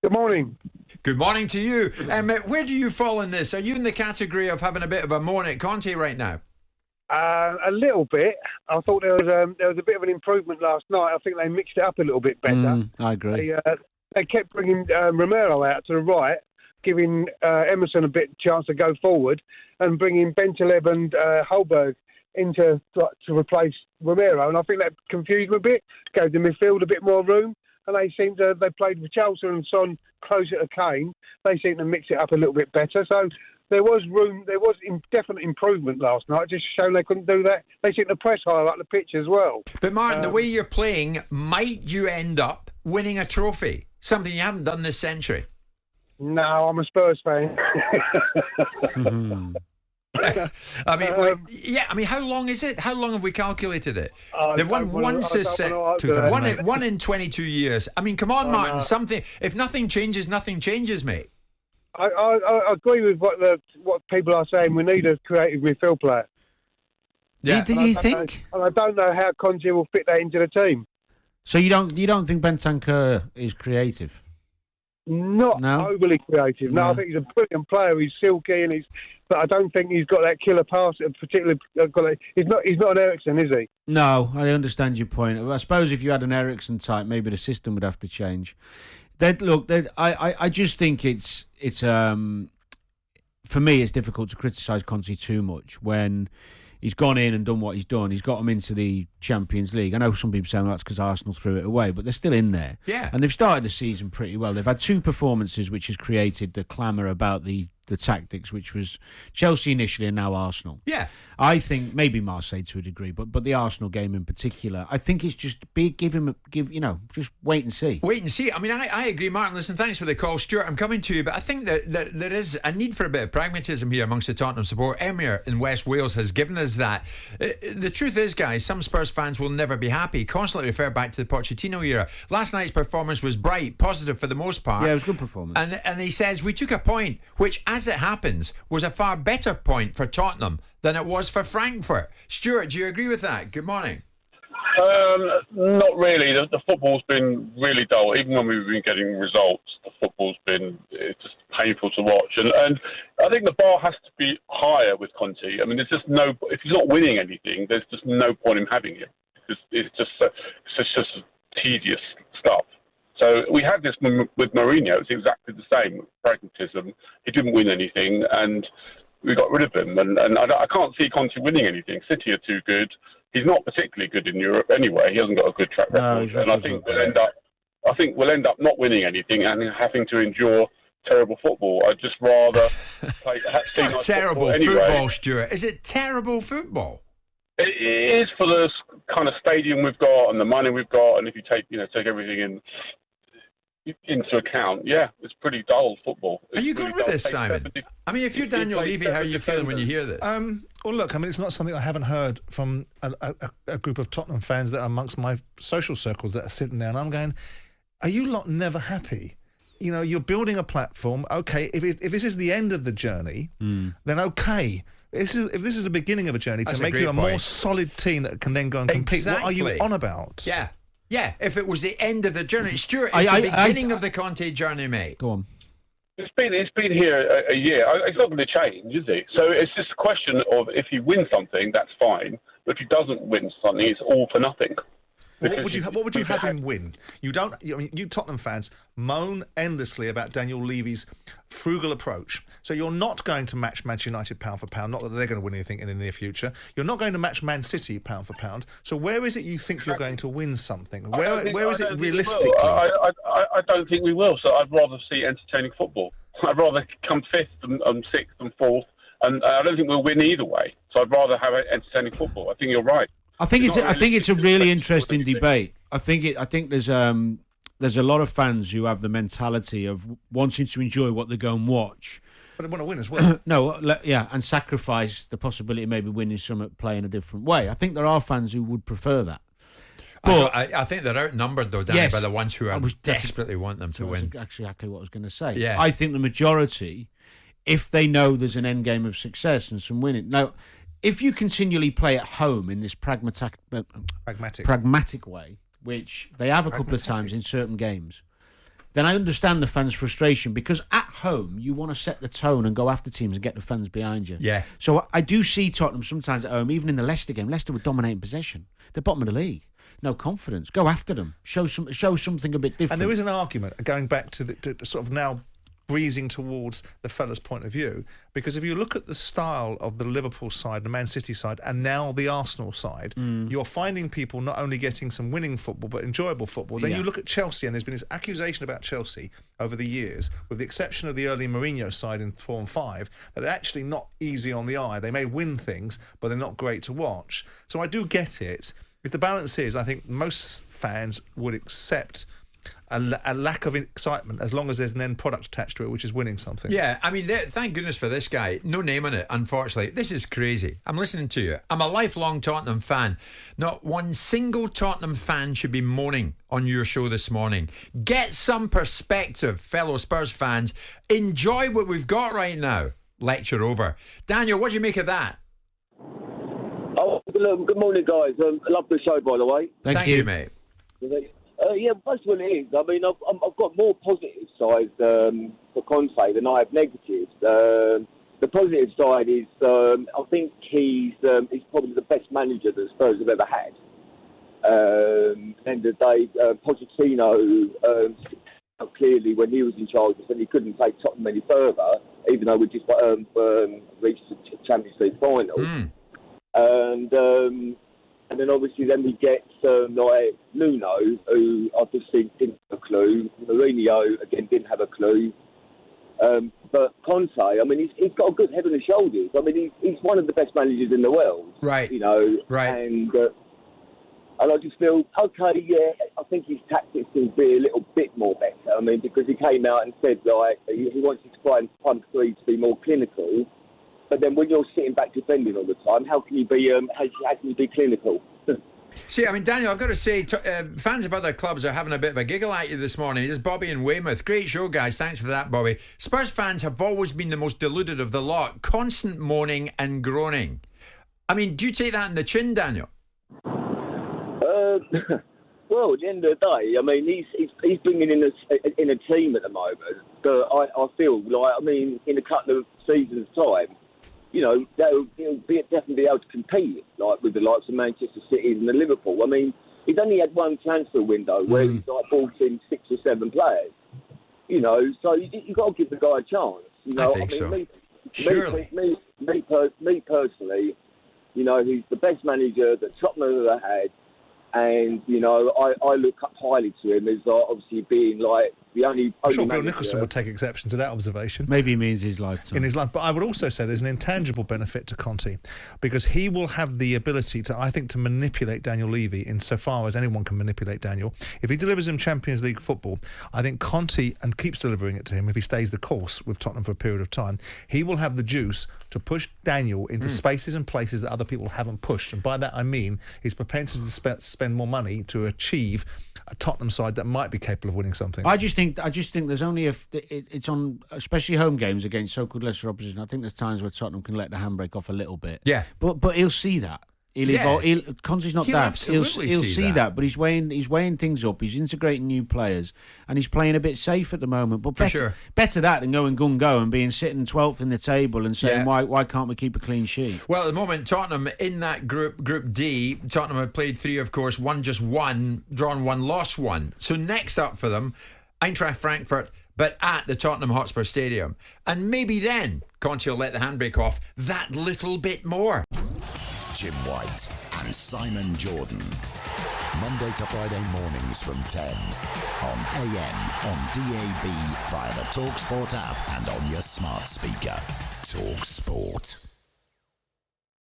Good morning. Good morning to you. Where do you fall in this? Are you in the category of having a bit of a moan at Conte right now? A little bit. I thought there was a bit of an improvement last night. I think they mixed it up a little bit better. I agree. They kept bringing Romero out to the right, giving Emerson a bit chance to go forward, and bringing Bentaleb and Holberg into to replace Romero. And I think that confused them a bit, gave the midfield a bit more room. And they played with Chelsea and Son closer to Kane. They seemed to mix it up a little bit better. So there was room, definite improvement last night, just showing they couldn't do that. They seemed to press higher up the pitch as well. But Martin, the way you're playing, might you end up winning a trophy? Something you haven't done this century. No, I'm a Spurs fan. How long is it? How long have we calculated it? They've won one in 22 years. I mean, come on, Martin. Something. If nothing changes, nothing changes, mate. I agree with what people are saying. We need a creative midfield player. Yeah. Do you think? And I don't know how Conte will fit that into the team. So you don't think Bentancur is creative? Not overly creative. No, I think he's a brilliant player. He's silky, but I don't think he's got that killer pass. Particularly, he's not an Eriksen, is he? No, I understand your point. I suppose if you had an Eriksen type, maybe the system would have to change. I just think it's for me, it's difficult to criticise Conte too much when he's gone in and done what he's done. He's got them into the Champions League. I know some people say that's because Arsenal threw it away, but they're still in there. Yeah. And they've started the season pretty well. They've had two performances which has created the clamour about the tactics, which was Chelsea initially and now Arsenal. Yeah. I think maybe Marseille to a degree, but the Arsenal game in particular, I think it's just just wait and see. Wait and see. I mean, I agree, Martin. Listen, thanks for the call, Stuart. I'm coming to you, but I think that there is a need for a bit of pragmatism here amongst the Tottenham support. Emir in West Wales has given us that. The truth is, guys, some Spurs fans will never be happy. Constantly refer back to the Pochettino era. Last night's performance was bright, positive for the most part. Yeah, it was a good performance. And he says, we took a point, which, as it happens, was a far better point for Tottenham than it was for Frankfurt. Stuart, do you agree with that? Good morning. Not really. The football's been really dull. Even when we've been getting results, the football's been just painful to watch. And I think the bar has to be higher with Conte. I mean, there's just if he's not winning anything, there's just no point in having him. It's just tedious stuff. So we had this with Mourinho. It's exactly the same. Pragmatism. He didn't win anything, and we got rid of him. And I can't see Conte winning anything. City are too good. He's not particularly good in Europe anyway. He hasn't got a good track record. And I think we'll end up not winning anything and having to endure terrible football. I'd just rather play. It's not terrible football, Stuart. Is it terrible football? It is for the kind of stadium we've got and the money we've got, and if you take everything into account, yeah, it's pretty dull football. Are you good with this, Simon? I mean, if you're Daniel Levy, how are you feeling when you hear this? Well, look, I mean, it's not something I haven't heard from a group of Tottenham fans that are amongst my social circles that are sitting there, and I'm going, are you lot never happy? You know, you're building a platform. Okay, if this is the end of the journey, then okay. If this is the beginning of a journey to make you a more solid team that can then go and compete, what are you on about? Yeah, if it was the end of the journey. Stuart, it's the beginning of the Conte journey, mate. Go on. It's been here a year. It's not going to change, is it? So it's just a question of if he wins something, that's fine. But if he doesn't win something, it's all for nothing. What would you have him win? You Tottenham fans moan endlessly about Daniel Levy's frugal approach. So you're not going to match Manchester United pound for pound. Not that they're going to win anything in the near future. You're not going to match Man City pound for pound. So where is it you think you're going to win something? Where is it realistically? I don't think we will. So I'd rather see entertaining football. I'd rather come fifth and sixth and fourth, and I don't think we'll win either way. So I'd rather have entertaining football. I think you're right. I think it's a really interesting debate. I think there's a lot of fans who have the mentality of wanting to enjoy what they go and watch, but they want to win as well. And sacrifice the possibility of maybe winning some play in a different way. I think there are fans who would prefer that. But I think they're outnumbered, though, Danny, by the ones who desperately want them to win. That's exactly what I was going to say. Yeah. I think the majority, if they know there's an end game of success and some winning. Now, if you continually play at home in this pragmatic way, which they have a couple of times in certain games, then I understand the fans' frustration, because at home you want to set the tone and go after teams and get the fans behind you. Yeah. So I do see Tottenham sometimes at home, even in the Leicester game. Leicester were dominating possession. They're bottom of the league. No confidence. Go after them. Show something a bit different. And there is an argument going back to the sort of now breezing towards the fella's point of view, because if you look at the style of the Liverpool side, the Man City side, and now the Arsenal side, you're finding people not only getting some winning football but enjoyable football. Then you look at Chelsea, and there's been this accusation about Chelsea over the years, with the exception of the early Mourinho side in 4 and 5, that are actually not easy on the eye. They may win things, but they're not great to watch. So I do get it. If the balance is, I think most fans would accept a lack of excitement as long as there's an end product attached to it, which is winning something. Yeah, I mean, thank goodness for this guy. No name on it, unfortunately. This is crazy. I'm listening to you. I'm a lifelong Tottenham fan. Not one single Tottenham fan should be moaning on your show this morning. Get some perspective, fellow Spurs fans. Enjoy what we've got right now. Lecture over. Daniel, what do you make of that? Oh, good morning, guys. I love the show, by the way. Thank you, mate. Yeah, most of it is. I mean, I've got more positive sides for Conte than I have negatives. The positive side is I think he's probably the best manager that Spurs have ever had. End of the day, Pochettino clearly when he was in charge said he couldn't take Tottenham any further, even though we just reached the Champions League final. And then obviously we get like Nuno, who I just think didn't have a clue. Mourinho, again, didn't have a clue. But Conte, I mean, he's got a good head on his shoulders. I mean, he's one of the best managers in the world. Right. You know. Right. And I just feel, okay, yeah, I think his tactics will be a little bit more better. I mean, because he came out and said, like, he wants his front three to be more clinical. But then when you're sitting back defending all the time, how can you be clinical? See, I mean, Daniel, I've got to say, fans of other clubs are having a bit of a giggle at you this morning. This is Bobby in Weymouth. Great show, guys. Thanks for that, Bobby. Spurs fans have always been the most deluded of the lot. Constant moaning and groaning. I mean, do you take that in the chin, Daniel? Well, at the end of the day, I mean, he's bringing in a team at the moment that I feel like, I mean, in a couple of seasons' time, you know, he'll definitely be able to compete like with the likes of Manchester City and the Liverpool. I mean, he's only had one transfer window where he's like brought in 6 or 7 players. You know, so you've got to give the guy a chance. You know, I think so. Surely. Me personally, you know, he's the best manager that Tottenham have ever had. And, you know, I look up highly to him as obviously being like the only I'm sure Bill manager. Nicholson would take exception to that observation. Maybe he means his lifetime. In his life. But I would also say there's an intangible benefit to Conte, because he will have the ability to, I think, to manipulate Daniel Levy insofar as anyone can manipulate Daniel. If he delivers him Champions League football, I think Conte, and keeps delivering it to him, if he stays the course with Tottenham for a period of time, he will have the juice to push Daniel into spaces and places that other people haven't pushed. And by that I mean his propensity to spend more money to achieve a Tottenham side that might be capable of winning something. I just think there's only it's on, especially home games against so-called lesser opposition. I think there's times where Tottenham can let the handbrake off a little bit. Yeah. But he'll see that. Conte's not He'll daft. He'll see that. But he's weighing things up. He's integrating new players, and he's playing a bit safe at the moment. But better that than going gung-go and being sitting 12th in the table and saying, why can't we keep a clean sheet? Well, at the moment, Tottenham in that Group D, Tottenham have played 3, of course, 1 just 1, drawn 1, lost 1. So next up for them, Eintracht Frankfurt, but at the Tottenham Hotspur Stadium. And maybe then Conte will let the handbrake off that little bit more. Jim White and Simon Jordan. Monday to Friday mornings from 10 on AM, on DAB, via the talkSPORT app and on your smart speaker. talkSPORT.